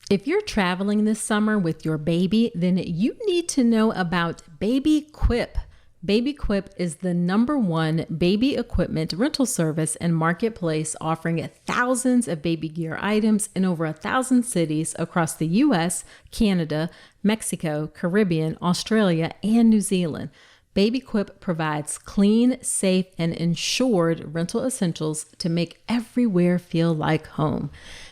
If you're traveling this summer with your baby, then you need to know about Baby Quip. Baby Quip is the #1 baby equipment rental service and marketplace, offering thousands of baby gear items in over 1,000 cities across the US, Canada, Mexico, Caribbean, Australia, and New Zealand. Baby Quip provides clean, safe, and insured rental essentials to make everywhere feel like home.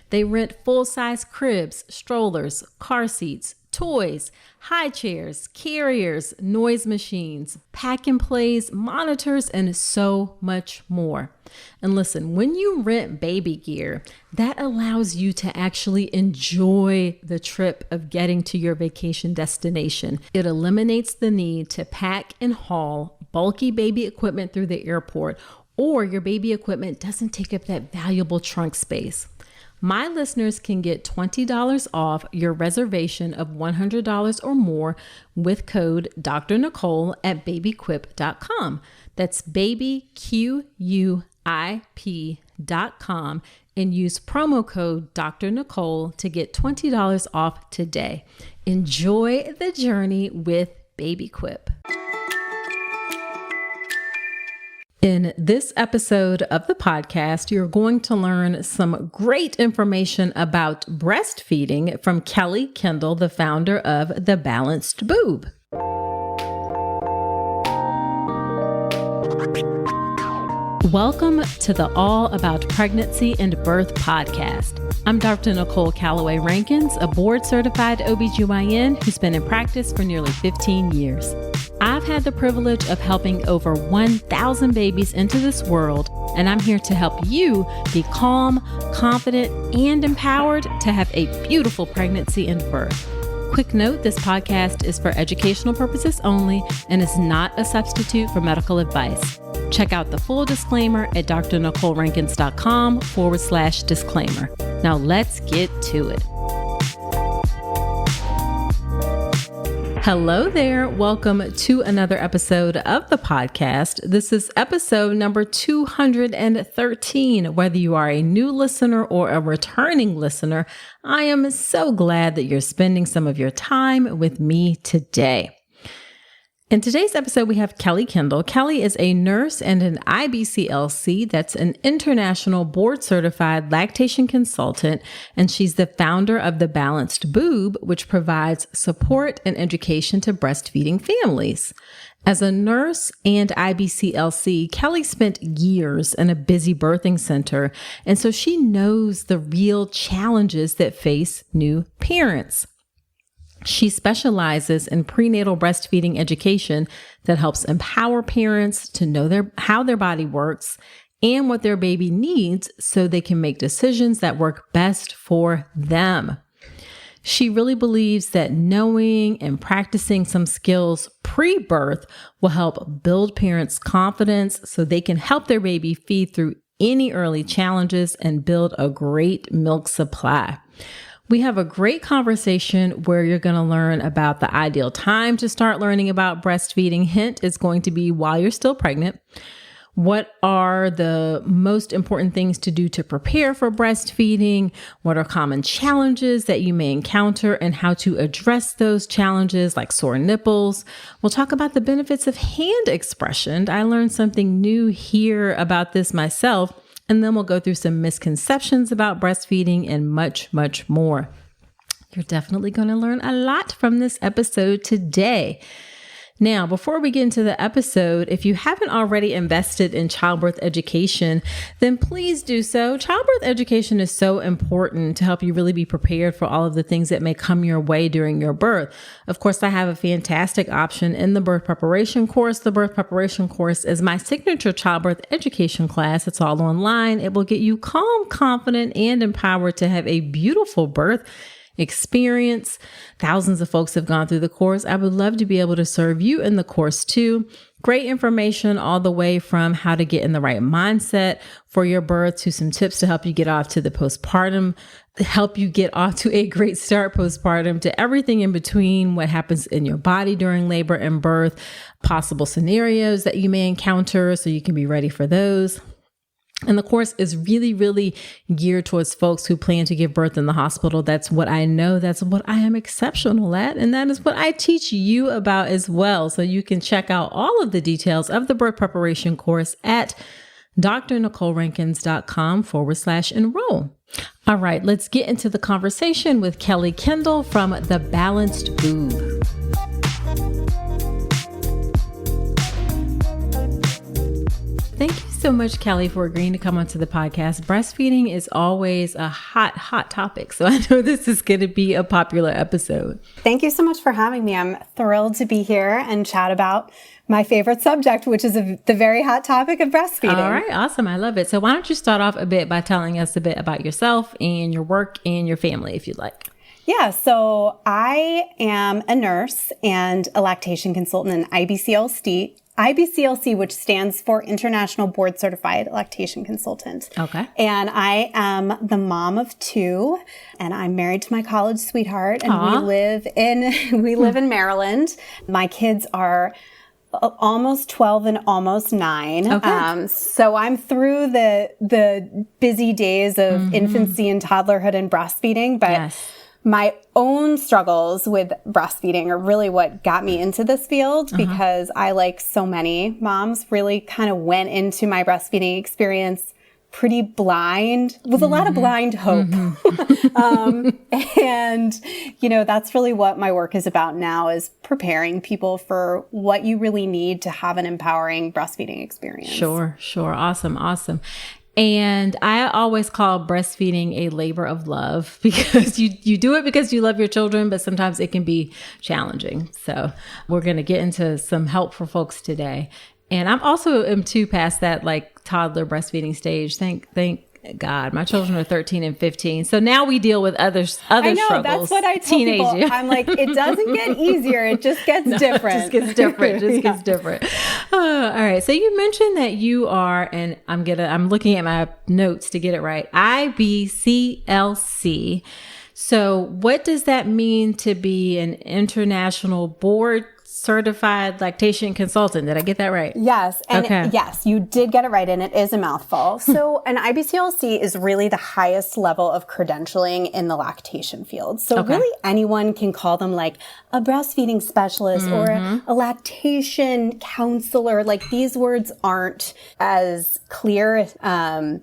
They rent full-size cribs, strollers, car seats, toys, high chairs, carriers, noise machines, pack and plays, monitors, and so much more. And listen, when you rent baby gear, that allows you to actually enjoy the trip of getting to your vacation destination. It eliminates the need to pack and haul bulky baby equipment through the airport, or your baby equipment doesn't take up that valuable trunk space. My listeners can get $20 off your reservation of $100 or more with code Dr. Nicole at babyquip.com. That's babyquip.com and use promo code Dr. Nicole to get $20 off today. Enjoy the journey with Baby Quip. In this episode of the podcast, you're going to learn some great information about breastfeeding from Kendall, the founder of the Balanced Boob. Welcome to the All About Pregnancy and Birth podcast. I'm Dr. Nicole Calloway Rankins, a board certified OBGYN who's been in practice for nearly 15 years. I've had the privilege of helping over 1,000 babies into this world, and I'm here to help you be calm, confident, and empowered to have a beautiful pregnancy and birth. Quick note, this podcast is for educational purposes only and is not a substitute for medical advice. Check out the full disclaimer at drnicolerankins.com/disclaimer. Now let's get to it. Hello there. Welcome to another episode of the podcast. This is episode number 213. Whether you are a new listener or a returning listener, I am so glad that you're spending some of your time with me today. In today's episode, we have Kendall. Kelly is a nurse and an IBCLC, that's an international board certified lactation consultant, and she's the founder of the Balanced Boob, which provides support and education to breastfeeding families. As a nurse and IBCLC, Kelly spent years in a busy birthing center, and so she knows the real challenges that face new parents. She specializes in prenatal breastfeeding education that helps empower parents to know how their body works and what their baby needs so they can make decisions that work best for them. She really believes that knowing and practicing some skills pre-birth will help build parents' confidence so they can help their baby feed through any early challenges and build a great milk supply. We have a great conversation where you're going to learn about the ideal time to start learning about breastfeeding. Hint, it's going to be while you're still pregnant. What are the most important things to do to prepare for breastfeeding? What are common challenges that you may encounter and how to address those challenges, like sore nipples? We'll talk about the benefits of hand expression. I learned something new here about this myself. And then we'll go through some misconceptions about breastfeeding and much, much more. You're definitely going to learn a lot from this episode today. Now, before we get into the episode, if you haven't already invested in childbirth education, then please do so. Childbirth education is so important to help you really be prepared for all of the things that may come your way during your birth. Of course, I have a fantastic option in the birth preparation course. The birth preparation course is my signature childbirth education class. It's all online. It will get you calm, confident, and empowered to have a beautiful birth experience. Thousands of folks have gone through the course. I would love to be able to serve you in the course too. Great information all the way from how to get in the right mindset for your birth to some tips to help you get off to the postpartum, help you get off to a great start postpartum, to everything in between, what happens in your body during labor and birth, possible scenarios that you may encounter so you can be ready for those. And the course is really, really geared towards folks who plan to give birth in the hospital. That's what I know. That's what I am exceptional at. And that is what I teach you about as well. So you can check out all of the details of the birth preparation course at drnicolerankins.com/enroll. All right, let's get into the conversation with Kelly Kendall from the Balanced Boob. Thank you so much, Kelly, for agreeing to come onto the podcast. Breastfeeding is always a hot topic, so I know this is going to be a popular episode. Thank you so much for having me. I'm thrilled to be here and chat about my favorite subject, which is the very hot topic of breastfeeding. All right, awesome. I love it. So why don't you start off a bit by telling us a bit about yourself and your work and your family, if you'd like. Yeah, so I am a nurse and a lactation consultant in IBCLC, which stands for International Board Certified Lactation Consultant. Okay. And I am the mom of 2, and I'm married to my college sweetheart, and we live in Maryland. My kids are almost 12 and almost 9. Okay. So I'm through the busy days of infancy and toddlerhood and breastfeeding, but yes. My own struggles with breastfeeding are really what got me into this field because I, like so many moms, really kind of went into my breastfeeding experience pretty blind, with a lot of blind hope. And, you know, that's really what my work is about now, is preparing people for what you really need to have an empowering breastfeeding experience. Sure. Awesome. And I always call breastfeeding a labor of love because you do it because you love your children, but sometimes it can be challenging. So we're going to get into some help for folks today. And I'm also too past that like toddler breastfeeding stage. Thank God, my children are 13 and 15. So now we deal with other I know, struggles. That's what I tell people. I'm like, it doesn't get easier. It just gets different. It just gets different. All right. So you mentioned that you are, and I'm looking at my notes to get it right, IBCLC. So what does that mean to be an international board certified lactation consultant? Did I get that right? Yes. And okay. Yes, you did get it right. And it is a mouthful. So an IBCLC is really the highest level of credentialing in the lactation field. So really anyone can call them like a breastfeeding specialist or a lactation counselor. Like these words aren't as clear,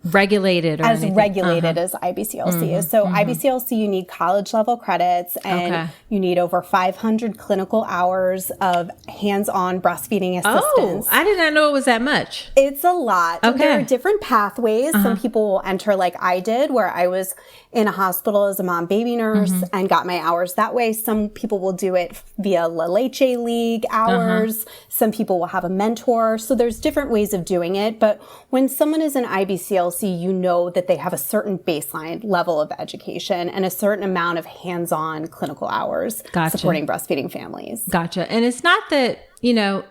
regulated as IBCLC is. So IBCLC, you need college level credits and you need over 500 clinical hours of hands-on breastfeeding assistance. Oh, I did not know it was that much. It's a lot. Okay. There are different pathways. Some people will enter like I did, where I was in a hospital as a mom baby nurse and got my hours that way. Some people will do it via La Leche League hours. Some people will have a mentor. So there's different ways of doing it. But when someone is an IBCLC, you know that they have a certain baseline level of education and a certain amount of hands-on clinical hours supporting breastfeeding families. Gotcha. And it's not that, you know,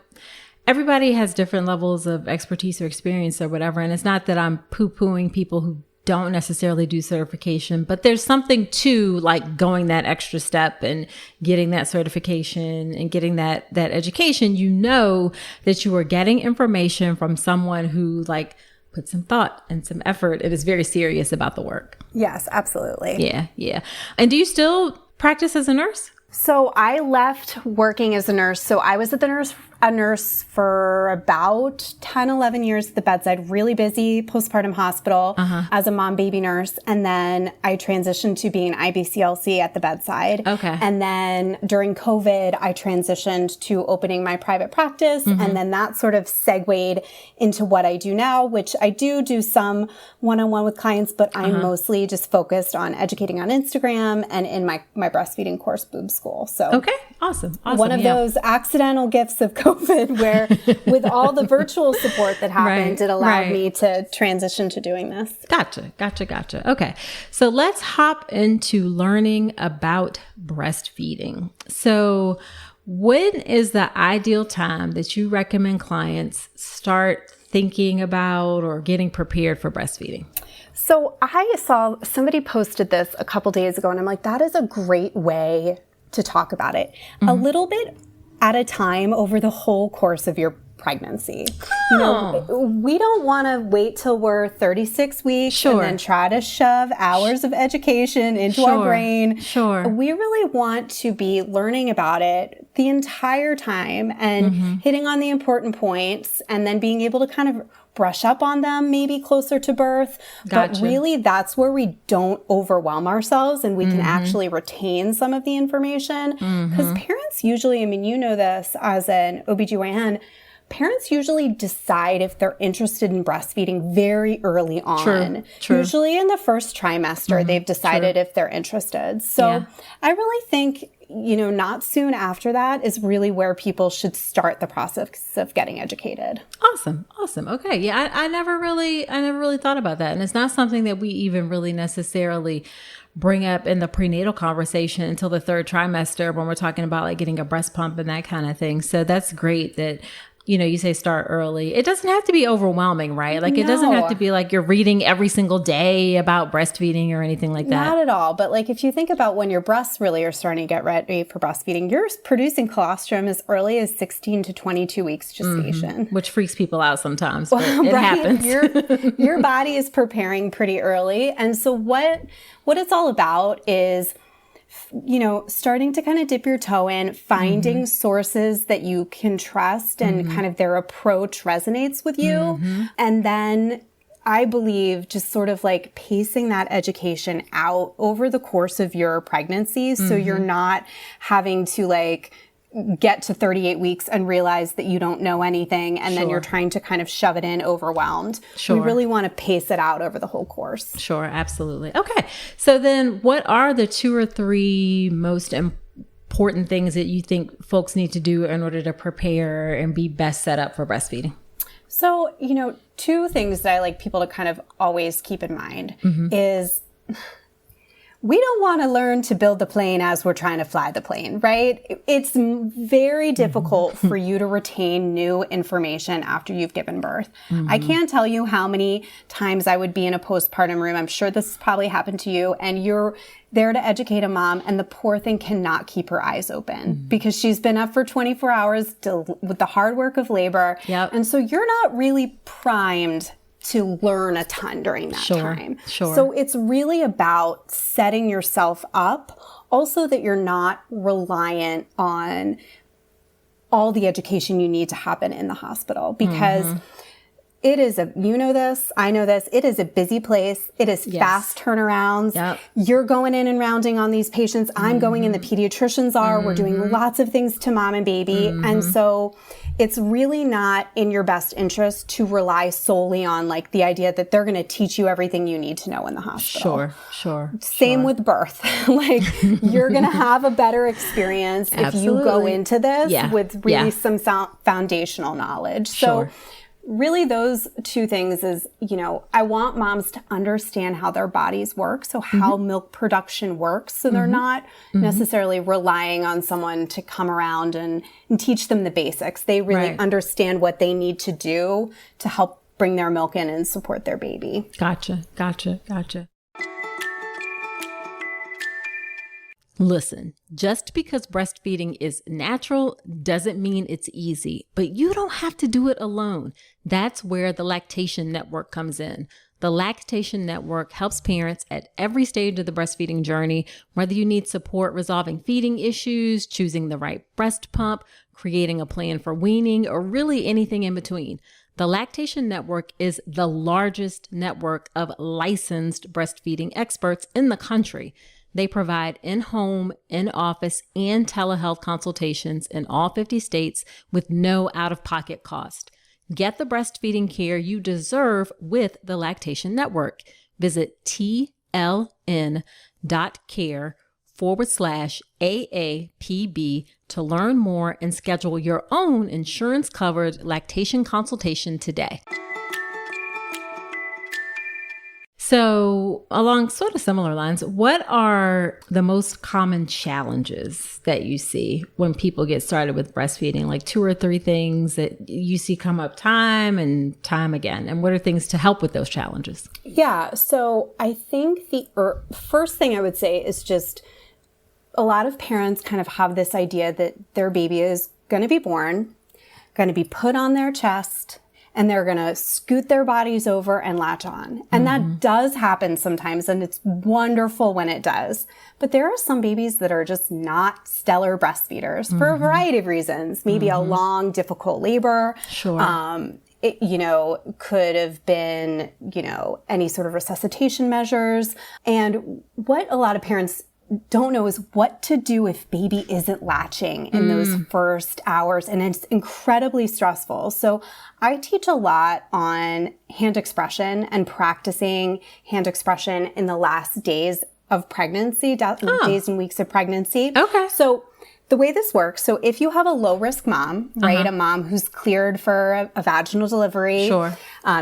everybody has different levels of expertise or experience or whatever. And it's not that I'm poo-pooing people who don't necessarily do certification, but there's something to like going that extra step and getting that certification and getting that education. You know that you are getting information from someone who like put some thought and some effort and is very serious about the work. Yes, absolutely. Yeah. And do you still practice as a nurse? So I left working as a nurse. So I was a nurse for about 10, 11 years at the bedside, really busy postpartum hospital as a mom baby nurse. And then I transitioned to being IBCLC at the bedside. Okay. And then during COVID, I transitioned to opening my private practice. And then that sort of segued into what I do now, which I do some one-on-one with clients, but I'm mostly just focused on educating on Instagram and in my breastfeeding course, Boob School. So okay, awesome. One of those accidental gifts of COVID where with all the virtual support that happened, it allowed me to transition to doing this. Gotcha. Okay. So let's hop into learning about breastfeeding. So when is the ideal time that you recommend clients start thinking about or getting prepared for breastfeeding? So I saw somebody posted this a couple days ago and I'm like, that is a great way to talk about it. A little bit at a time over the whole course of your pregnancy. You know, we don't want to wait till we're 36 weeks and then try to shove hours of education into our brain. We really want to be learning about it the entire time and hitting on the important points and then being able to kind of brush up on them maybe closer to birth. But really, that's where we don't overwhelm ourselves and we can actually retain some of the information. Because parents usually, I mean, you know this as an OBGYN, parents usually decide if they're interested in breastfeeding very early on. Usually in the first trimester, they've decided if they're interested. So I really think, you know, not soon after that is really where people should start the process of getting educated. Awesome. Okay. Yeah. I never really thought about that. And it's not something that we even really necessarily bring up in the prenatal conversation until the third trimester when we're talking about like getting a breast pump and that kind of thing. So that's great that, you know, you say start early. It doesn't have to be overwhelming, right? Like it doesn't have to be like you're reading every single day about breastfeeding or anything like that. Not at all. But like if you think about when your breasts really are starting to get ready for breastfeeding, you're producing colostrum as early as 16 to 22 weeks gestation. Which freaks people out sometimes, but it happens. Your body is preparing pretty early. And so what it's all about is, you know, starting to kind of dip your toe in, finding sources that you can trust and kind of their approach resonates with you. And then I believe just sort of like pacing that education out over the course of your pregnancy. So you're not having to like get to 38 weeks and realize that you don't know anything and then you're trying to kind of shove it in overwhelmed. We really want to pace it out over the whole course. Sure, absolutely. Okay. So then what are the 2 or 3 most important things that you think folks need to do in order to prepare and be best set up for breastfeeding? So, you know, 2 things that I like people to kind of always keep in mind is we don't want to learn to build the plane as we're trying to fly the plane, right? It's very difficult for you to retain new information after you've given birth. I can't tell you how many times I would be in a postpartum room. I'm sure this has probably happened to you, and you're there to educate a mom, and the poor thing cannot keep her eyes open because she's been up for 24 hours with the hard work of labor. And so you're not really primed to learn a ton during that time. So it's really about setting yourself up, also that you're not reliant on all the education you need to happen in the hospital because it is you know this, I know this, it is a busy place. It is fast turnarounds. You're going in and rounding on these patients. I'm going in, the pediatricians are, we're doing lots of things to mom and baby. And so it's really not in your best interest to rely solely on like the idea that they're going to teach you everything you need to know in the hospital. Same with birth. Like you're going to have a better experience if you go into this with really some foundational knowledge. So really those 2 things is, you know, I want moms to understand how their bodies work. So how milk production works. So they're not necessarily relying on someone to come around and teach them the basics. They really understand what they need to do to help bring their milk in and support their baby. Gotcha. Listen, just because breastfeeding is natural doesn't mean it's easy, but you don't have to do it alone. That's where the Lactation Network comes in. The Lactation Network helps parents at every stage of the breastfeeding journey, whether you need support resolving feeding issues, choosing the right breast pump, creating a plan for weaning, or really anything in between. The Lactation Network is the largest network of licensed breastfeeding experts in the country. They provide in-home, in-office, and telehealth consultations in all 50 states with no out-of-pocket cost. Get the breastfeeding care you deserve with the Lactation Network. Visit tln.care/AAPB to learn more and schedule your own insurance-covered lactation consultation today. So along sort of similar lines, what are the most common challenges that you see when people get started with breastfeeding? Like 2 or 3 things that you see come up time and time again. And what are things to help with those challenges? Yeah. So I think the first thing I would say is just a lot of parents kind of have this idea that their baby is going to be born. going to be put on their chest, and they're going to scoot their bodies over and latch on. And that does happen sometimes, and it's wonderful when it does. But there are some babies that are just not stellar breastfeeders for a variety of reasons. Maybe a long, difficult labor. Sure. It, could have been, any sort of resuscitation measures. And what a lot of parents don't know is what to do if baby isn't latching in those first hours. And it's incredibly stressful. So I teach a lot on hand expression and practicing hand expression in the last days of pregnancy, days and weeks of pregnancy. Okay. So the way this works, so if you have a low-risk mom, right, a mom who's cleared for a vaginal delivery, sure,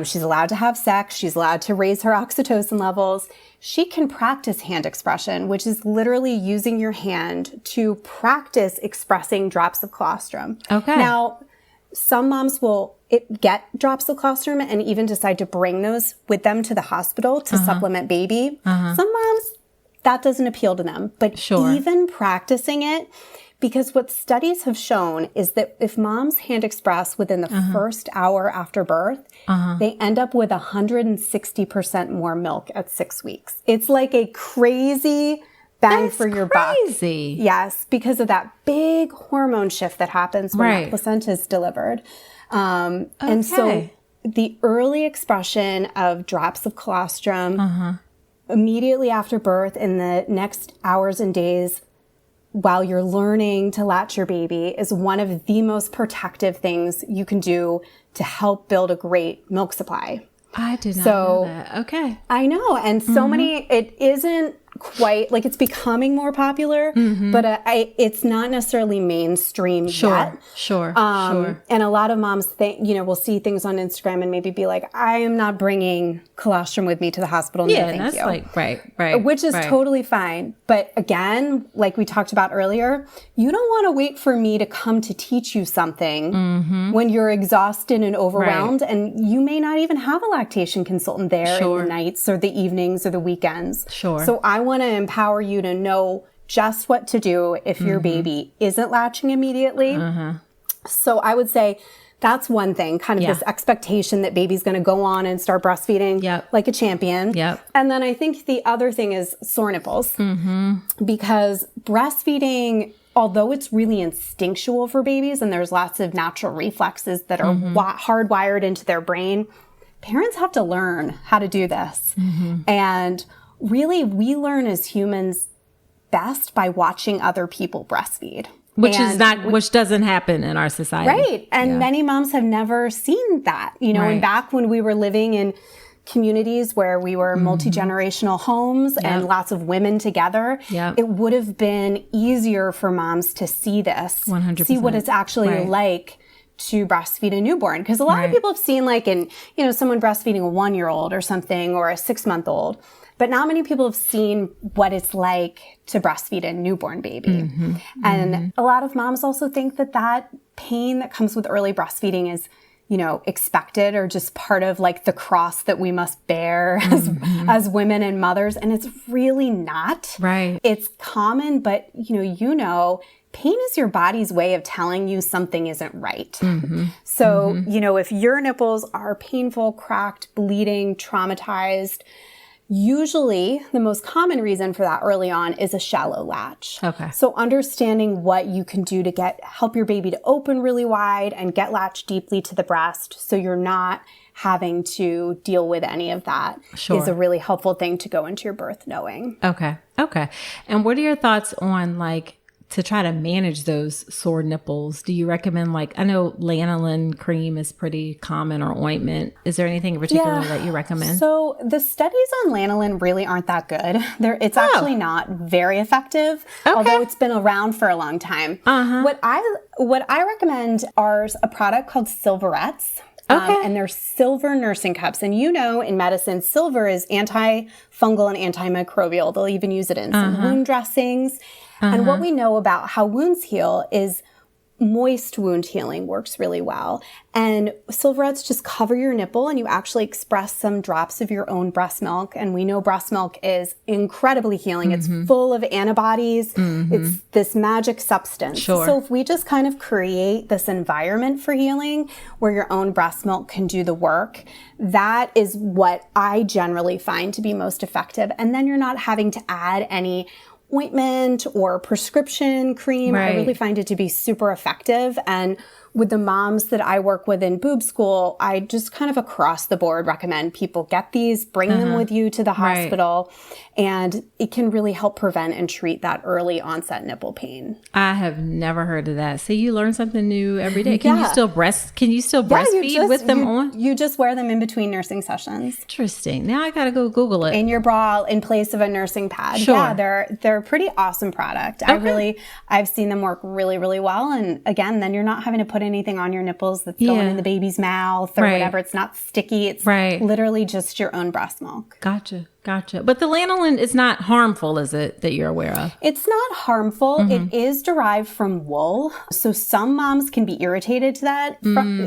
she's allowed to have sex, she's allowed to raise her oxytocin levels, she can practice hand expression, which is literally using your hand to practice expressing drops of colostrum. Okay. Now, some moms will get drops of colostrum and even decide to bring those with them to the hospital to supplement baby. Some moms, that doesn't appeal to them. But even practicing it, because what studies have shown is that if moms hand express within the first hour after birth, they end up with 160% more milk at 6 weeks. It's like a crazy bang for your buck. Crazy. Yes, because of that big hormone shift that happens when that placenta is delivered. And so the early expression of drops of colostrum immediately after birth in the next hours and days while you're learning to latch your baby is one of the most protective things you can do to help build a great milk supply. I did not know that. Okay. I know. And so many, it isn't quite, like it's becoming more popular, but it's not necessarily mainstream yet. Sure. And a lot of moms think, will see things on Instagram and maybe be like, I am not bringing colostrum with me to the hospital. Yeah, no, thank that's you. like, right. Which is totally fine. But again, like we talked about earlier, you don't want to wait for me to come to teach you something when you're exhausted and overwhelmed, and you may not even have a lactation consultant there in the nights or the evenings or the weekends. So I want to empower you to know just what to do if your baby isn't latching immediately. So I would say that's one thing, kind of this expectation that baby's going to go on and start breastfeeding like a champion. And then I think the other thing is sore nipples, because breastfeeding, although it's really instinctual for babies and there's lots of natural reflexes that are hardwired into their brain, parents have to learn how to do this. And really, we learn as humans best by watching other people breastfeed. Which doesn't happen in our society. Right. And many moms have never seen that. And back when we were living in communities where we were multi-generational homes and lots of women together, it would have been easier for moms to see this, 100%. See what it's actually like to breastfeed a newborn. Because a lot of people have seen someone breastfeeding a 1-year-old or something, or a 6-month-old. But not many people have seen what it's like to breastfeed a newborn baby. And a lot of moms also think that pain that comes with early breastfeeding is, expected or just part of like the cross that we must bear as women and mothers. And it's really not. It's common, but pain is your body's way of telling you something isn't right. So, if your nipples are painful, cracked, bleeding, traumatized, usually the most common reason for that early on is a shallow latch. So understanding what you can do to help your baby to open really wide and get latched deeply to the breast so you're not having to deal with any of that is a really helpful thing to go into your birth knowing. Okay. And what are your thoughts on to try to manage those sore nipples? Do you recommend I know lanolin cream is pretty common, or ointment? Is there anything in particular that you recommend? So the studies on lanolin really aren't that good. It's actually not very effective, although it's been around for a long time. What I recommend are a product called Silverettes. And they're silver nursing cups. And in medicine, silver is antifungal and antimicrobial. They'll even use it in some wound dressings. And what we know about how wounds heal is moist wound healing works really well. And silverettes just cover your nipple and you actually express some drops of your own breast milk. And we know breast milk is incredibly healing. It's full of antibodies. It's this magic substance. Sure. So if we just kind of create this environment for healing where your own breast milk can do the work, that is what I generally find to be most effective. And then you're not having to add any ointment or prescription cream. Right. I really find it to be super effective. And with the moms that I work with in boob school, I just kind of across the board recommend people get these, bring them with you to the hospital, and it can really help prevent and treat that early onset nipple pain. I have never heard of that. So you learn something new every day. Can you still breastfeed with them on? You just wear them in between nursing sessions. Interesting. Now I got to go Google it. In your bra in place of a nursing pad. Sure. Yeah, they're a pretty awesome product. Okay. I've seen them work really, really well. And again, then you're not having to put anything on your nipples that's going in the baby's mouth or whatever. It's not sticky. It's literally just your own breast milk. Gotcha. But the lanolin is not harmful, is it, that you're aware of? It's not harmful. It is derived from wool. So some moms can be irritated to that,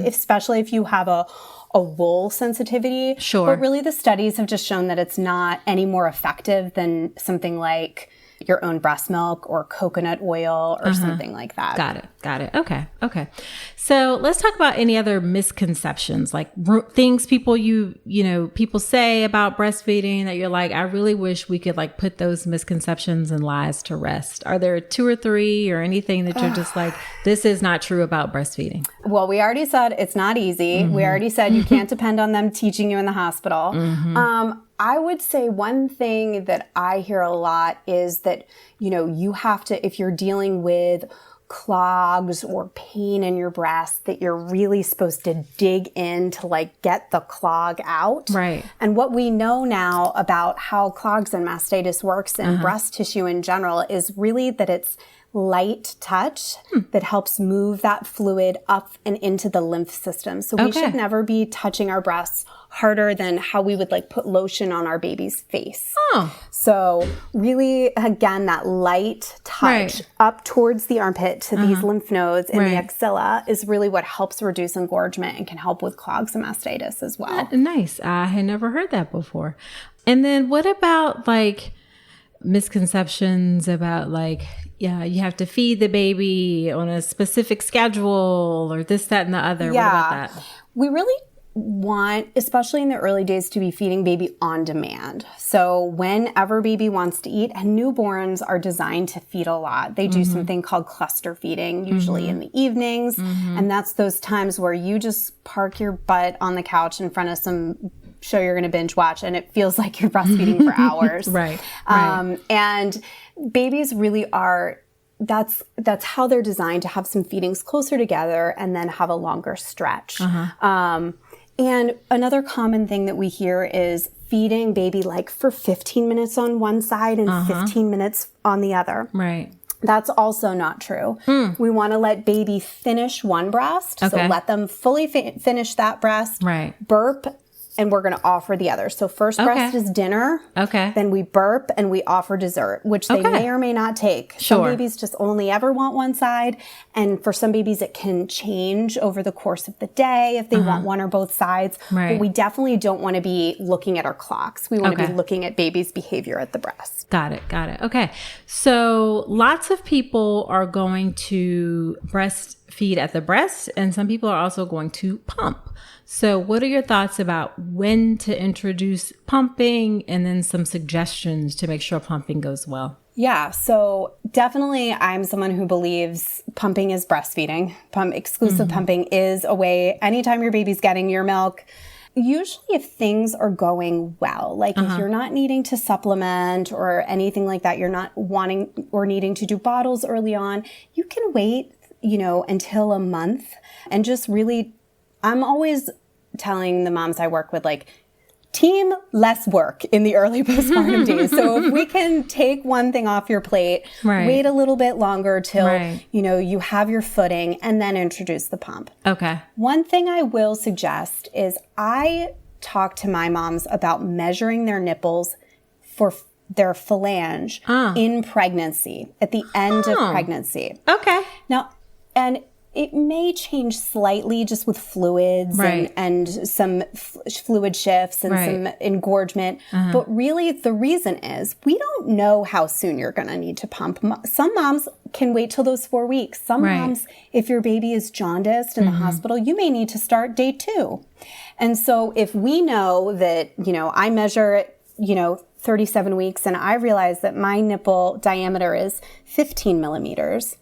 especially if you have a wool sensitivity. Sure. But really the studies have just shown that it's not any more effective than something like your own breast milk or coconut oil or something like that. Got it. Okay. So let's talk about any other misconceptions, like things people people say about breastfeeding that you're like, I really wish we could like put those misconceptions and lies to rest. Are there 2 or 3 or anything that you're just like, this is not true about breastfeeding? Well, we already said it's not easy. We already said you can't depend on them teaching you in the hospital. I would say one thing that I hear a lot is that, you have to, if you're dealing with clogs or pain in your breast, that you're really supposed to dig in to like get the clog out. Right. And what we know now about how clogs and mastitis works in breast tissue in general is really that it's light touch that helps move that fluid up and into the lymph system. So we should never be touching our breasts harder than how we would like put lotion on our baby's face. So really, again, that light touch up towards the armpit to these lymph nodes in the axilla is really what helps reduce engorgement and can help with clogs and mastitis as well. Nice. I had never heard that before. And then what about like misconceptions about like, you have to feed the baby on a specific schedule or this, that, and the other. What about that? We really want, especially in the early days, to be feeding baby on demand. So whenever baby wants to eat, and newborns are designed to feed a lot. They do something called cluster feeding, usually in the evenings. And that's those times where you just park your butt on the couch in front of some show you're going to binge watch and it feels like you're breastfeeding for hours. And babies really are, that's how they're designed, to have some feedings closer together and then have a longer stretch. And another common thing that we hear is feeding baby like for 15 minutes on one side and 15 minutes on the other. That's also not true. We want to let baby finish one breast. So let them fully finish that breast, burp, and we're going to offer the other. So first breast is dinner. Then we burp and we offer dessert, which they may or may not take. Some babies just only ever want one side. And for some babies, it can change over the course of the day if they want one or both sides. But we definitely don't want to be looking at our clocks. We want to be looking at baby's behavior at the breast. Got it. Okay. So lots of people are going to breastfeed at the breast, and some people are also going to pump. So what are your thoughts about when to introduce pumping and then some suggestions to make sure pumping goes well? Yeah, so definitely I'm someone who believes pumping is breastfeeding. Exclusive pumping is a way, anytime your baby's getting your milk, usually if things are going well, like if you're not needing to supplement or anything like that, you're not wanting or needing to do bottles early on, you can wait, until a month and just really, I'm always telling the moms I work with, like, team less work in the early postpartum days. So if we can take one thing off your plate, wait a little bit longer till, you have your footing and then introduce the pump. One thing I will suggest is I talk to my moms about measuring their nipples for their phalange in pregnancy, at the end of pregnancy. Now, and it may change slightly just with fluids and some fluid shifts and some engorgement. But really the reason is we don't know how soon you're going to need to pump. Some moms can wait till those 4 weeks. Some moms, if your baby is jaundiced in the hospital, you may need to start day 2. And so if we know that, I measure, 37 weeks and I realize that my nipple diameter is 15 millimeters,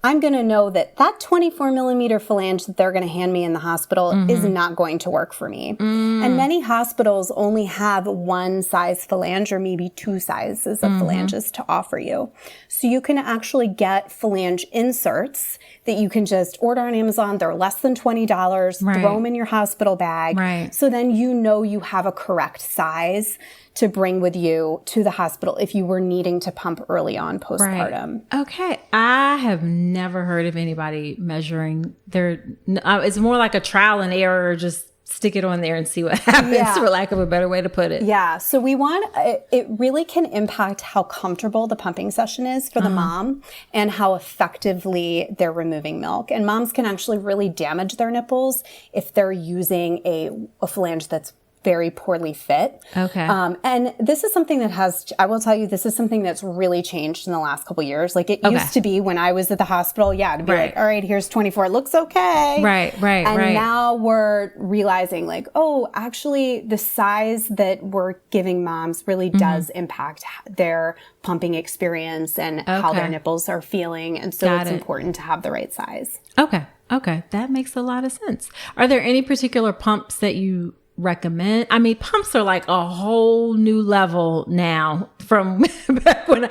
I'm going to know that 24 millimeter phalange that they're going to hand me in the hospital is not going to work for me. And many hospitals only have one size phalange or maybe 2 sizes of phalanges to offer you. So you can actually get phalange inserts that you can just order on Amazon. They're less than $20, throw them in your hospital bag. So then you have a correct size to bring with you to the hospital if you were needing to pump early on postpartum. Okay. I have never heard of anybody measuring it's more like a trial and error, just stick it on there and see what happens, for lack of a better way to put it. Yeah. So it really can impact how comfortable the pumping session is for the mom and how effectively they're removing milk. And moms can actually really damage their nipples if they're using a phalange that's very poorly fit. Okay. And this is something I will tell you, this is something that's really changed in the last couple of years. Like it used to be when I was at the hospital, to be like, all right, here's 24, it looks okay. And now we're realizing like, actually the size that we're giving moms really does impact their pumping experience and how their nipples are feeling. And so it's important to have the right size. Okay. That makes a lot of sense. Are there any particular pumps that you recommend? I mean, pumps are like a whole new level now from back when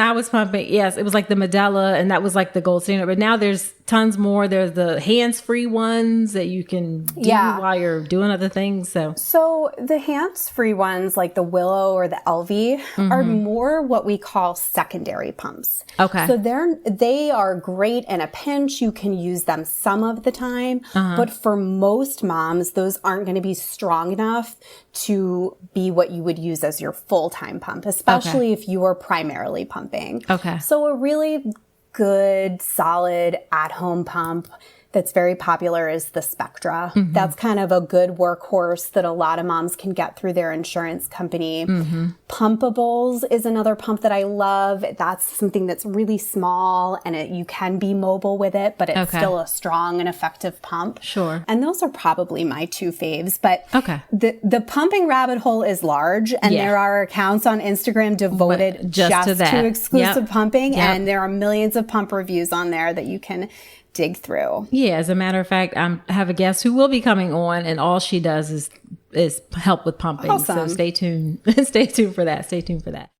I was pumping. Yes, it was like the Medela and that was like the gold standard, but now there's tons more. There's the hands-free ones that you can do while you're doing other things. So the hands-free ones like the Willow or the LV are more what we call secondary pumps. Okay. So they are great in a pinch. You can use them some of the time, but for most moms, those aren't going to be strong enough to be what you would use as your full-time pump, especially if you are primarily pumping. Okay. So a really good, solid at-home pump that's very popular is the Spectra. That's kind of a good workhorse that a lot of moms can get through their insurance company. Pumpables is another pump that I love. That's something that's really small and you can be mobile with it, but it's still a strong and effective pump. Sure. And those are probably my 2 faves. But the pumping rabbit hole is large, and there are accounts on Instagram devoted just to exclusive pumping, and there are millions of pump reviews on there that you can dig through. Yeah, as a matter of fact, I have a guest who will be coming on, and all she does is help with pumping. Awesome. So stay tuned. Stay tuned for that.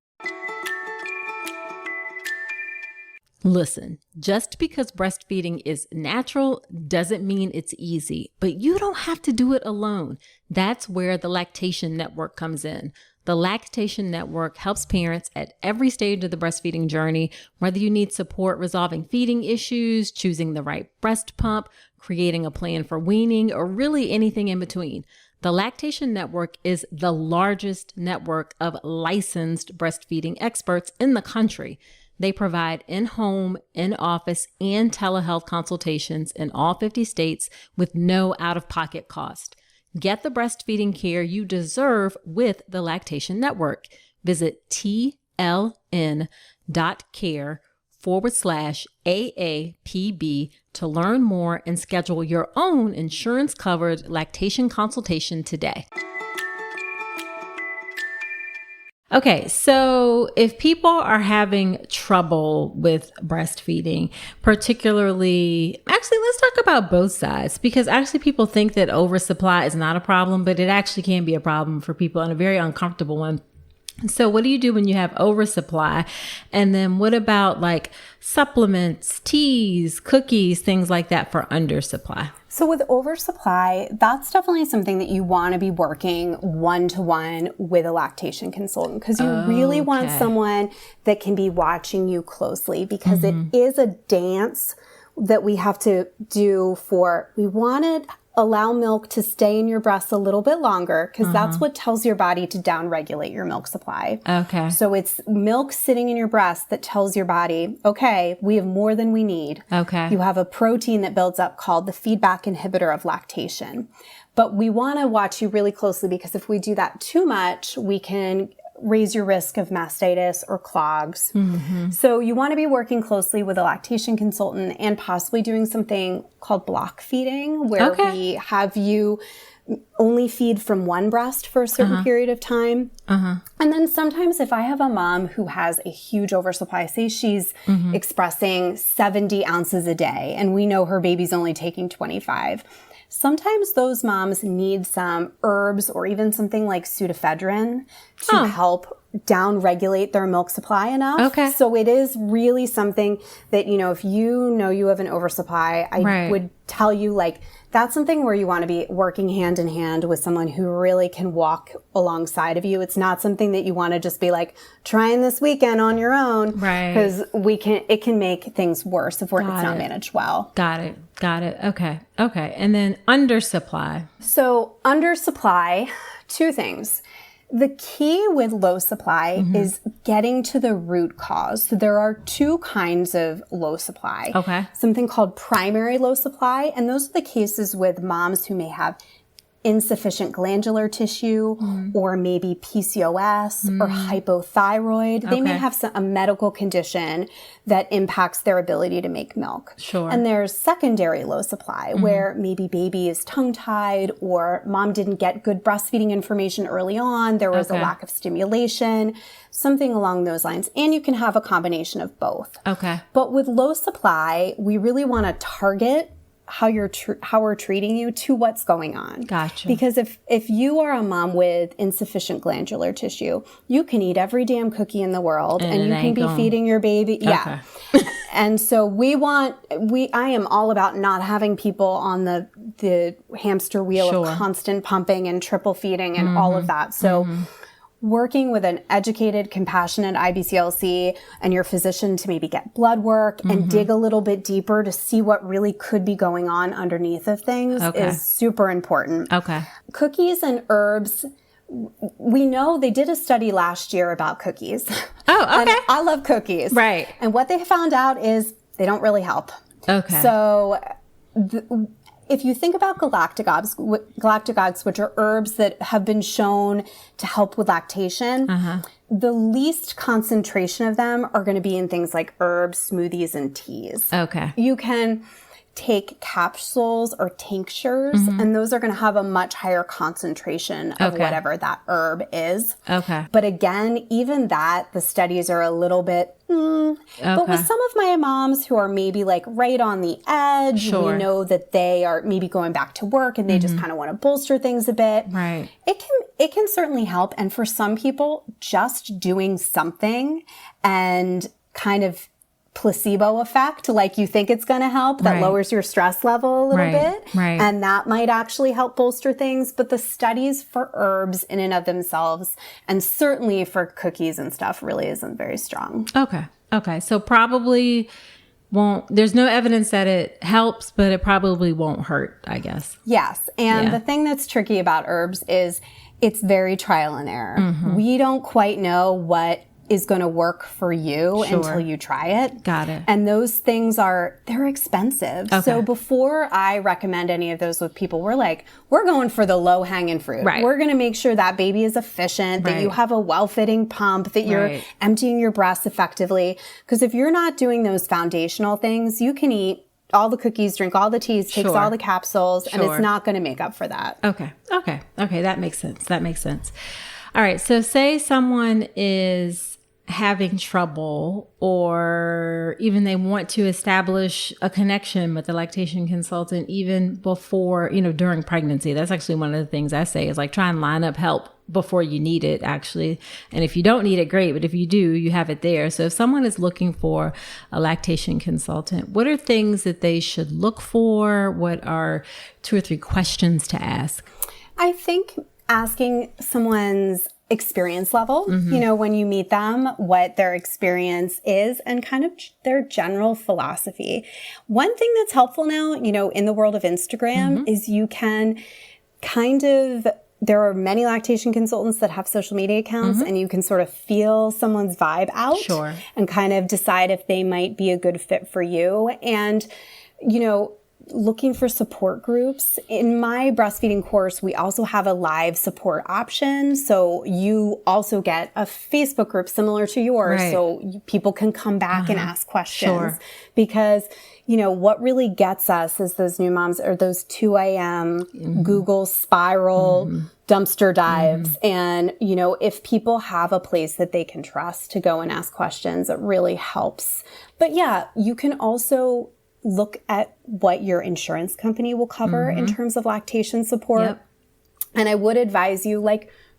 Listen, just because breastfeeding is natural doesn't mean it's easy, but you don't have to do it alone. That's where the Lactation Network comes in. The Lactation Network helps parents at every stage of the breastfeeding journey, whether you need support resolving feeding issues, choosing the right breast pump, creating a plan for weaning, or really anything in between. The Lactation Network is the largest network of licensed breastfeeding experts in the country. They provide in-home, in-office, and telehealth consultations in all 50 states with no out-of-pocket cost. Get the breastfeeding care you deserve with the Lactation Network. Visit tln.care/AAPB to learn more and schedule your own insurance-covered lactation consultation today. Okay, so if people are having trouble with breastfeeding, particularly, actually, let's talk about both sides, because actually people think that oversupply is not a problem, but it actually can be a problem for people and a very uncomfortable one. So what do you do when you have oversupply? And then what about like supplements, teas, cookies, things like that for undersupply? So with oversupply, that's definitely something that you want to be working one-to-one with a lactation consultant, because you really want someone that can be watching you closely, because it is a dance that we have to do we want to allow milk to stay in your breast a little bit longer because that's what tells your body to downregulate your milk supply. Okay. So it's milk sitting in your breast that tells your body, okay, we have more than we need. Okay. You have a protein that builds up called the feedback inhibitor of lactation. But we want to watch you really closely because if we do that too much, we can raise your risk of mastitis or clogs. So you want to be working closely with a lactation consultant and possibly doing something called block feeding, where we have you only feed from one breast for a certain period of time. And then sometimes if I have a mom who has a huge oversupply, say she's expressing 70 ounces a day and we know her baby's only taking 25. Sometimes those moms need some herbs or even something like pseudoephedrine to help down-regulate their milk supply enough. Okay. So it is really something that, you know, if you know you have an oversupply, I would tell you, like, that's something where you want to be working hand in hand with someone who really can walk alongside of you. It's not something that you want to just be like trying this weekend on your own. Right. Because it can make things worse if it's not managed well. Got it. Okay. And then undersupply. So undersupply, two things. The key with low supply is getting to the root cause. So there are two kinds of low supply. Okay. Something called primary low supply, and those are the cases with moms who may have insufficient glandular tissue or maybe PCOS or hypothyroid. They may have a medical condition that impacts their ability to make milk. Sure. And there's secondary low supply where maybe baby is tongue-tied or mom didn't get good breastfeeding information early on. There was a lack of stimulation, something along those lines. And you can have a combination of both. Okay. But with low supply, we really want to target how we're treating you to what's going on. Gotcha. Because if you are a mom with insufficient glandular tissue, you can eat every damn cookie in the world and you can be feeding your baby. Yeah. And so I am all about not having people on the hamster wheel of constant pumping and triple feeding and all of that. So working with an educated, compassionate IBCLC and your physician to maybe get blood work and dig a little bit deeper to see what really could be going on underneath of things is super important. Okay. Cookies and herbs, we know they did a study last year about cookies. Oh, okay. And I love cookies. Right. And what they found out is they don't really help. Okay. So if you think about galactagogues, which are herbs that have been shown to help with lactation, the least concentration of them are going to be in things like herbs, smoothies, and teas. Okay. You can take capsules or tinctures, and those are going to have a much higher concentration of whatever that herb is. Okay. But again, even that, the studies are a little bit, But with some of my moms who are maybe like right on the edge, we know that they are maybe going back to work and they just kind of want to bolster things a bit. Right. It can certainly help. And for some people, just doing something and kind of placebo effect, like you think it's going to help, that lowers your stress level a little bit. Right. And that might actually help bolster things. But the studies for herbs in and of themselves, and certainly for cookies and stuff, really isn't very strong. Okay. So probably there's no evidence that it helps, but it probably won't hurt, I guess. Yes. And the thing that's tricky about herbs is it's very trial and error. We don't quite know what is going to work for you until you try it. Got it. And those things they're expensive. Okay. So before I recommend any of those with people, we're going for the low hanging fruit. Right. We're going to make sure that baby is efficient, that you have a well-fitting pump, that you're emptying your breasts effectively. Because if you're not doing those foundational things, you can eat all the cookies, drink all the teas, take all the capsules, and it's not going to make up for that. Okay. That makes sense. All right. So say someone is having trouble, or even they want to establish a connection with the lactation consultant even before, during pregnancy. That's actually one of the things I say is try and line up help before you need it, actually. And if you don't need it, great. But if you do, you have it there. So if someone is looking for a lactation consultant, what are things that they should look for? What are 2 or 3 questions to ask? I think asking someone's experience level, when you meet them, what their experience is and kind of their general philosophy. One thing that's helpful now, in the world of Instagram is you can there are many lactation consultants that have social media accounts and you can sort of feel someone's vibe out and kind of decide if they might be a good fit for you. And, looking for support groups. In my breastfeeding course, we also have a live support option. So you also get a Facebook group similar to yours. Right. So people can come back and ask questions because, what really gets us is those new moms or those 2 a.m. Google spiral dumpster dives. And, if people have a place that they can trust to go and ask questions, it really helps. But yeah, you can also look at what your insurance company will cover in terms of lactation support. Yep. And I would advise you,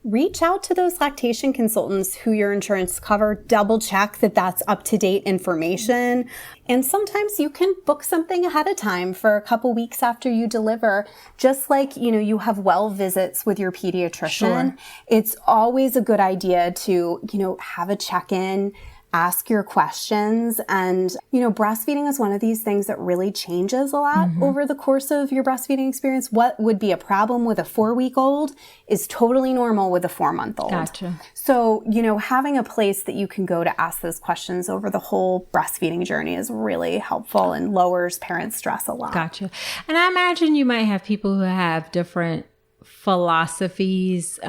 reach out to those lactation consultants who your insurance cover, double check that that's up-to-date information. And sometimes you can book something ahead of time for a couple weeks after you deliver. Just like, you have well visits with your pediatrician. Sure. It's always a good idea to, have a check-in, ask your questions. And, breastfeeding is one of these things that really changes a lot over the course of your breastfeeding experience. What would be a problem with a 4-week-old is totally normal with a 4-month-old. Gotcha. So, having a place that you can go to ask those questions over the whole breastfeeding journey is really helpful and lowers parent stress a lot. Gotcha. And I imagine you might have people who have different philosophies,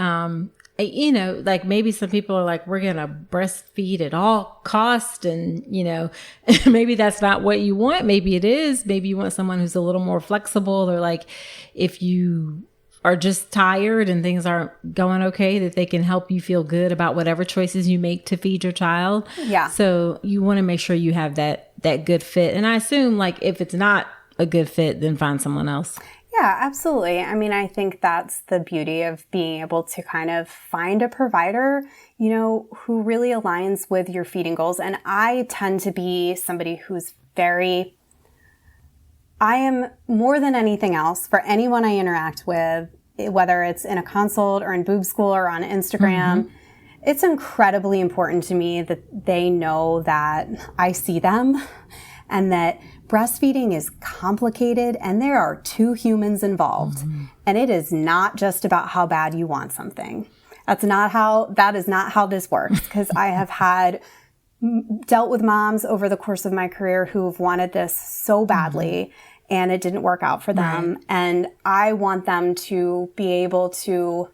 maybe some people are like, we're going to breastfeed at all costs. And, maybe that's not what you want. Maybe it is. Maybe you want someone who's a little more flexible, or if you are just tired and things aren't going okay, that they can help you feel good about whatever choices you make to feed your child. Yeah. So you want to make sure you have that good fit. And I assume if it's not a good fit, then find someone else. Yeah, absolutely. I mean, I think that's the beauty of being able to kind of find a provider, who really aligns with your feeding goals. And I tend to be somebody who's I am more than anything else for anyone I interact with, whether it's in a consult or in boob school or on Instagram, it's incredibly important to me that they know that I see them and that breastfeeding is complicated and there are 2 humans involved. And it is not just about how bad you want something. That is not how this works, because I have dealt with moms over the course of my career who've wanted this so badly and it didn't work out for them. Right. And I want them to be able to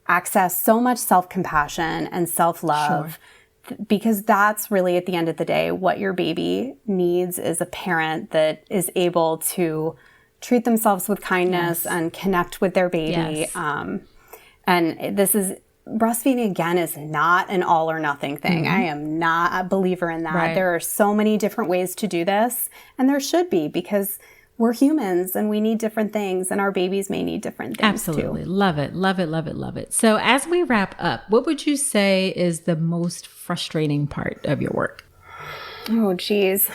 access so much self-compassion and self-love. Sure. Because that's really, at the end of the day, what your baby needs is a parent that is able to treat themselves with kindness and connect with their baby. Yes. And breastfeeding, again, is not an all or nothing thing. I am not a believer in that. Right. There are so many different ways to do this, and there should be, because we're humans and we need different things, and our babies may need different things. Absolutely. Too. Love it. Love it. Love it. Love it. So as we wrap up, what would you say is the most frustrating part of your work? Oh, geez.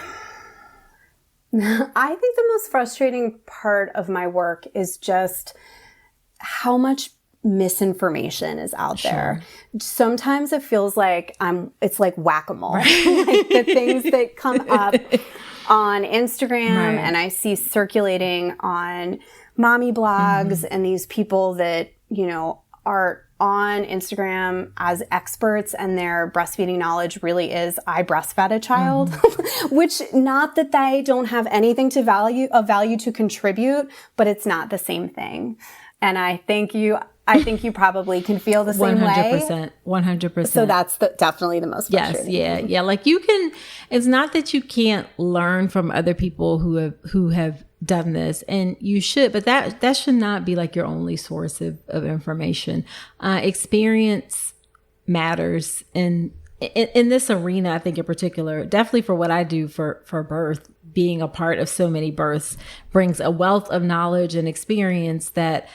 I think the most frustrating part of my work is just how much misinformation is out there. Sometimes it feels like it's like whack-a-mole. Like the things that come up on Instagram and I see circulating on mommy blogs and these people that, are on Instagram as experts and their breastfeeding knowledge really is, I breastfed a child, which not that they don't have anything of value to contribute, but it's not the same thing. And I think you probably can feel the same 100%, way. 100%. So that's definitely the most frustrating. Yes, yeah. It's not that you can't learn from other people who have done this, and you should, but that should not be your only source of information. Experience matters in this arena, I think in particular, definitely for what I do for birth. Being a part of so many births brings a wealth of knowledge and experience that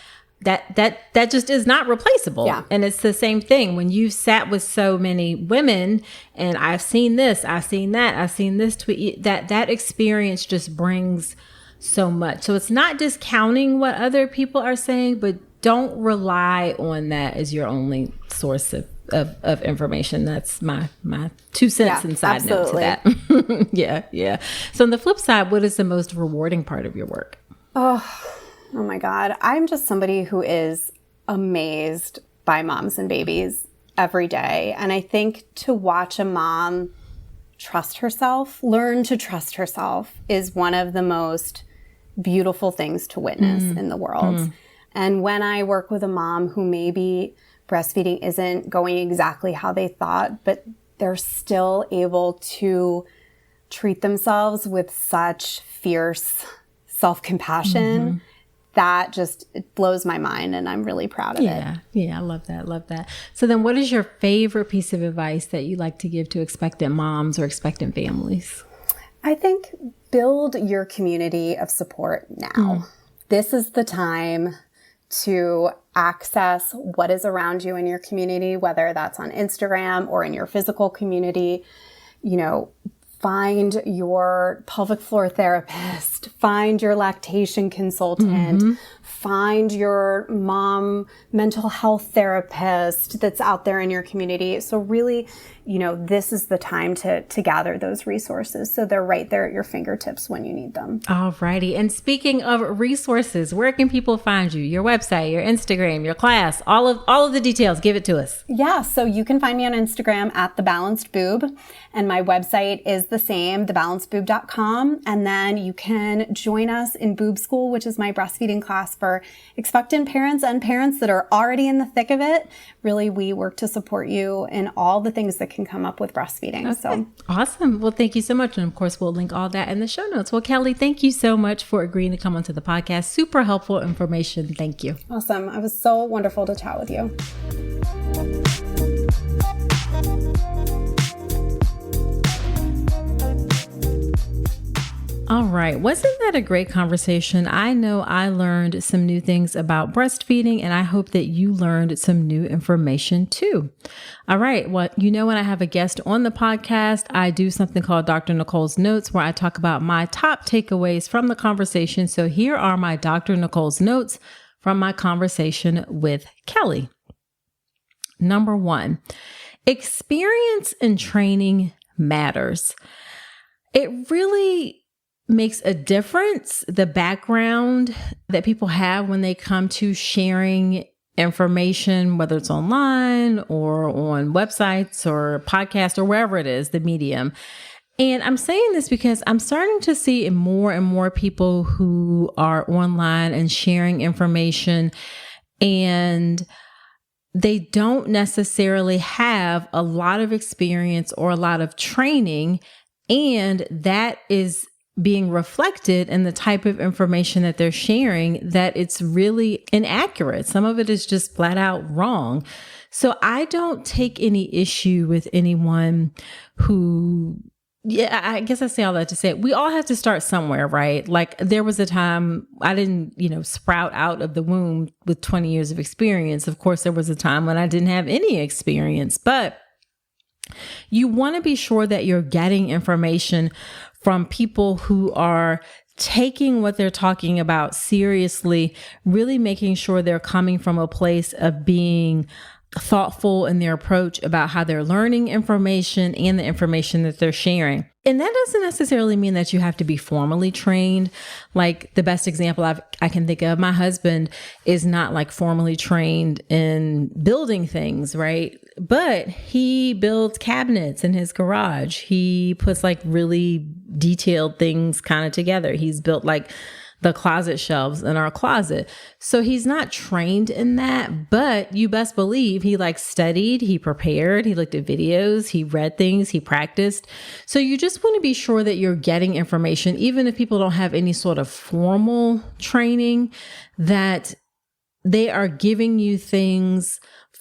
just is not replaceable. Yeah. And it's the same thing when you've sat with so many women and I've seen this, I've seen that, I've seen this tweet, that experience just brings so much. So it's not discounting what other people are saying, but don't rely on that as your only source of information. That's my 2 cents and side note to that. Yeah. So on the flip side, what is the most rewarding part of your work? Oh my God. I'm just somebody who is amazed by moms and babies every day. And I think to watch a mom trust herself, learn to trust herself, is one of the most beautiful things to witness in the world. And when I work with a mom who maybe breastfeeding isn't going exactly how they thought, but they're still able to treat themselves with such fierce self-compassion, that just, it blows my mind, and I'm really proud of it. Yeah, I love that. So then what is your favorite piece of advice that you like to give to expectant moms or expectant families? I think build your community of support now. This is the time to access what is around you in your community, whether that's on Instagram or in your physical community. You know, find your pelvic floor therapist, find your lactation consultant, find your mom mental health therapist that's out there in your community. So really, you know, this is the time to gather those resources, so they're right there at your fingertips when you need them. All righty. And speaking of resources, where can people find you? Your website, your Instagram, your class, all of the details. Give it to us. Yeah. So you can find me on Instagram at the Balanced Boob, and my website is the same, thebalancedboob.com. And then you can join us in Boob School, which is my breastfeeding class for expectant parents and parents that are already in the thick of it. Really, we work to support you in all the things that can come up with breastfeeding. Okay. So awesome. Well, thank you so much. And of course, we'll link all that in the show notes. Well, Kelly, thank you so much for agreeing to come onto the podcast. Super helpful information. Thank you. Awesome. It was so wonderful to chat with you. All right. Wasn't that a great conversation? I know I learned some new things about breastfeeding, and I hope that you learned some new information too. All right. Well, you know, when I have a guest on the podcast, I do something called Dr. Nicole's Notes, where I talk about my top takeaways from the conversation. So here are my Dr. Nicole's Notes from my conversation with Kelly. Number 1, experience and training matters. It really makes a difference, the background that people have when they come to sharing information, whether it's online or on websites or podcasts or wherever it is, the medium. And I'm saying this because I'm starting to see more and more people who are online and sharing information, and they don't necessarily have a lot of experience or a lot of training, and that is being reflected in the type of information that they're sharing, that it's really inaccurate. Some of it is just flat out wrong. So I don't take any issue with anyone who, I guess I say all that to say, we all have to start somewhere, right? Like there was a time I didn't, sprout out of the womb with 20 years of experience. Of course, there was a time when I didn't have any experience, but you want to be sure that you're getting information from people who are taking what they're talking about seriously, really making sure they're coming from a place of being thoughtful in their approach about how they're learning information and the information that they're sharing. And that doesn't necessarily mean that you have to be formally trained. Like the best example I can think of, my husband is not like formally trained in building things, right? But he builds cabinets in his garage. He puts like really detailed things kind of together. He's built like the closet shelves in our closet. So he's not trained in that, but you best believe he studied, he prepared, he looked at videos, he read things, he practiced. So you just want to be sure that you're getting information, even if people don't have any sort of formal training, that they are giving you things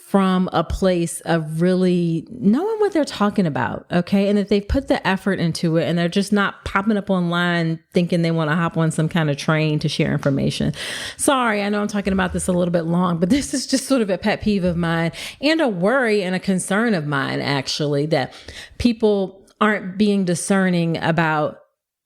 from a place of really knowing what they're talking about, okay? And that they've put the effort into it, and they're just not popping up online thinking they want to hop on some kind of train to share information. Sorry, I know I'm talking about this a little bit long, but this is just sort of a pet peeve of mine and a worry and a concern of mine, actually, that people aren't being discerning about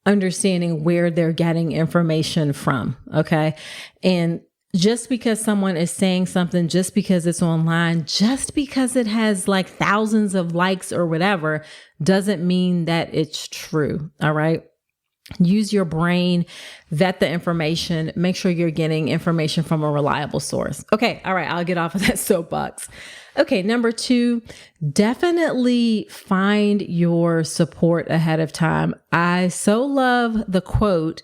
understanding where they're getting information from, okay? And just because someone is saying something, just because it's online, just because it has like thousands of likes or whatever, doesn't mean that it's true. All right. Use your brain, vet the information, make sure you're getting information from a reliable source. Okay. All right. I'll get off of that soapbox. Okay. Number 2, definitely find your support ahead of time. I so love the quote,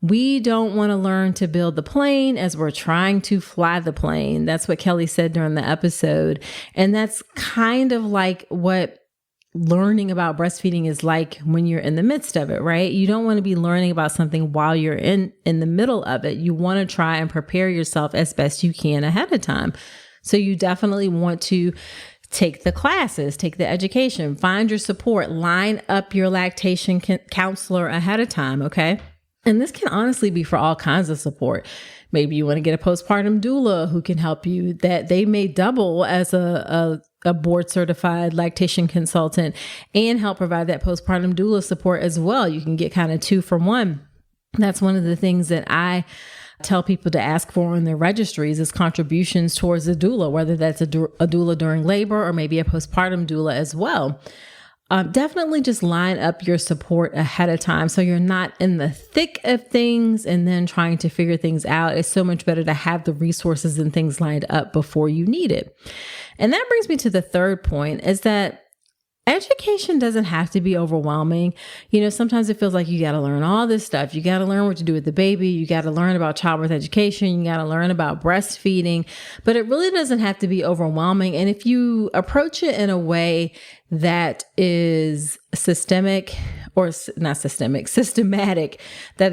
"We don't want to learn to build the plane as we're trying to fly the plane." That's what Kelly said during the episode. And that's kind of like what learning about breastfeeding is like when you're in the midst of it, right? You don't want to be learning about something while you're in the middle of it. You want to try and prepare yourself as best you can ahead of time. So you definitely want to take the classes, take the education, find your support, line up your lactation counselor ahead of time, okay? And this can honestly be for all kinds of support. Maybe you want to get a postpartum doula who can help you, that they may double as a board certified lactation consultant and help provide that postpartum doula support as well. You can get kind of 2 for 1. That's one of the things that I tell people to ask for in their registries is contributions towards a doula, whether that's a doula during labor or maybe a postpartum doula as well. Definitely just line up your support ahead of time so you're not in the thick of things and then trying to figure things out. It's so much better to have the resources and things lined up before you need it. And that brings me to the third point, is that education doesn't have to be overwhelming. You know, sometimes it feels like you got to learn all this stuff. You got to learn what to do with the baby. You got to learn about childbirth education. You got to learn about breastfeeding, but it really doesn't have to be overwhelming. And if you approach it in a way that is systematic, that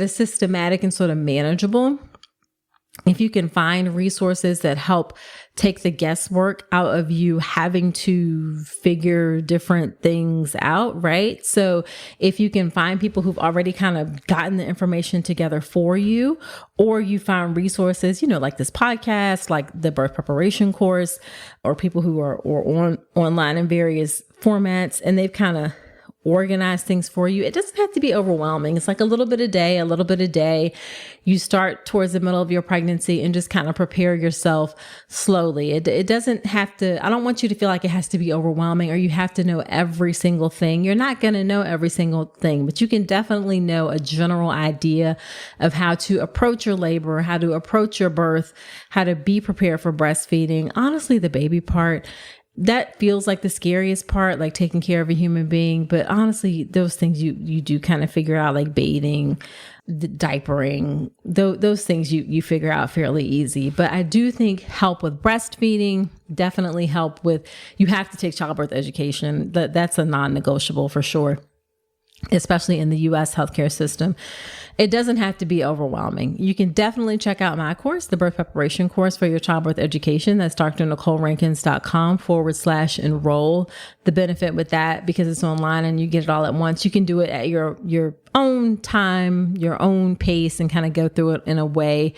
is systematic and sort of manageable, if you can find resources that help take the guesswork out of you having to figure different things out, right? So if you can find people who've already kind of gotten the information together for you, or you find resources, you know, like this podcast, like the birth preparation course, or people who are online in various formats, and they've kind of organize things for you. It doesn't have to be overwhelming. It's like a little bit a day. You start towards the middle of your pregnancy and just kind of prepare yourself slowly. It doesn't have to, I don't want you to feel like it has to be overwhelming or you have to know every single thing. You're not going to know every single thing, but you can definitely know a general idea of how to approach your labor, how to approach your birth, how to be prepared for breastfeeding. Honestly, the baby part, that feels like the scariest part, like taking care of a human being. But honestly, those things you do kind of figure out, like bathing, diapering, those things you figure out fairly easy. But I do think help with breastfeeding, definitely help with, you have to take childbirth education. That's a non-negotiable for sure, especially in the U.S. healthcare system. It doesn't have to be overwhelming. You can definitely check out my course, the birth preparation course for your childbirth education. That's drnicolerankins.com/enroll. The benefit with that, because it's online and you get it all at once, you can do it at your own time, your own pace, and kind of go through it in a way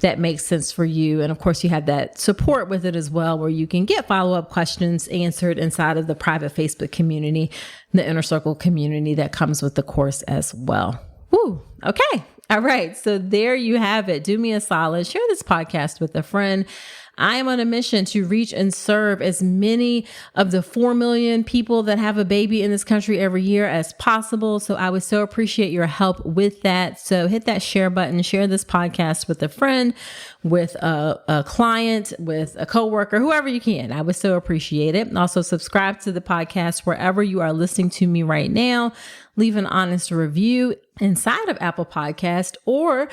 that makes sense for you. And of course, you have that support with it as well, where you can get follow-up questions answered inside of the private Facebook community, the Inner Circle community that comes with the course as well. Woo. Okay. All right. So there you have it. Do me a solid. Share this podcast with a friend. I am on a mission to reach and serve as many of the 4 million people that have a baby in this country every year as possible. So I would so appreciate your help with that. So hit that share button, share this podcast with a friend, with a client, with a coworker, whoever you can. I would so appreciate it. Also subscribe to the podcast wherever you are listening to me right now. Leave an honest review inside of Apple Podcast, or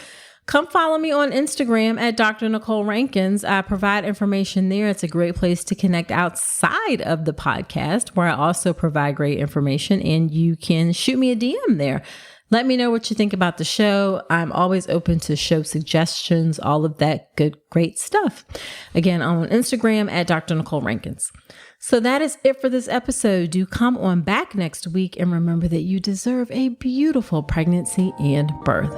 come follow me on Instagram at Dr. Nicole Rankins. I provide information there. It's a great place to connect outside of the podcast, where I also provide great information, and you can shoot me a DM there. Let me know what you think about the show. I'm always open to show suggestions, all of that great stuff. Again, on Instagram at Dr. Nicole Rankins. So that is it for this episode. Do come on back next week, and remember that you deserve a beautiful pregnancy and birth.